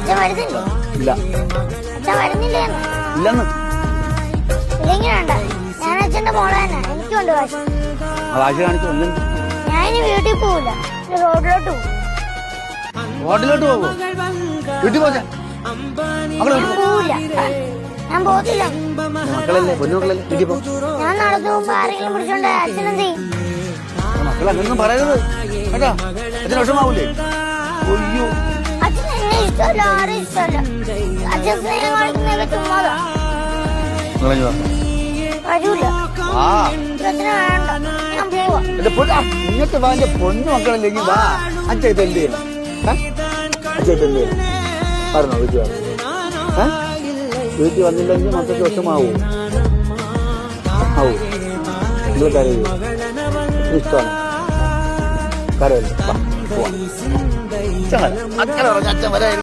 അച്ഛൻ വരുന്നില്ലേ? ഇല്ല. അച്ഛൻ വരുന്നില്ലേ? ഇല്ലെന്ന്. ഇല്ലെങ്കിൽ വേണ്ട, ഞാൻ അച്ഛന്റെ മോളെ തന്നെ. എനിക്കുണ്ട് വാശി. വാശി കാണിച്ചു. ഞാനിനി വീട്ടിൽ പോവില്ല, റോഡിലോട്ട് പോകും. റോഡിലോട്ട് പോകുമോ? വീട്ടിൽ പോവില്ല. ഞാൻ പോകത്തില്ല. മക്കളല്ലേ, പൊന്നുമക്കളല്ലേ, വീട്ടിൽ പോ. ഞാൻ നടന്നു പോകുമ്പോ ആരെങ്കിലും പിടിച്ചോണ്ട് അച്ഛനെന്ത് ചെയ്യും? മക്കളെ അങ്ങനൊന്നും പറയരുത് കേട്ടാ. അച്ഛന് വിഷമാവൂലേ? ഒയ്യോ, അച്ഛൻ എന്നെ ഇഷ്ടമല്ല, ആരും ഇഷ്ടമല്ല. അച്ഛൻ സ്നേഹം കാണിക്കുന്നതൊക്കെ ചുമ്മാതാ. വരൂല. അച്ഛന് വേണ്ട, ഞാൻ പോവാ. ഇങ്ങനത്തെ വാ, എന്റെ പൊന്നു മക്കളല്ലെങ്കിൽ വാ. അച്ഛൻ ഇപ്പൊ എന്ത് ചെയ്യണം? അച്ഛൻ ഇപ്പൊ എന്ത് ചെയ്യണം? പറഞ്ഞോ, വീട്ടിൽ വന്നു. വീട്ടിൽ വന്നില്ലെങ്കിൽ മക്കൾക്ക് വിഷമാവൂ. ആവൂ. നിങ്ങൾ കരയൂ. ഇഷ്ടമാണ്. കരയല്ലേ? അച്ഛൻ പറഞ്ഞ അച്ഛൻ വരായിരുന്നു.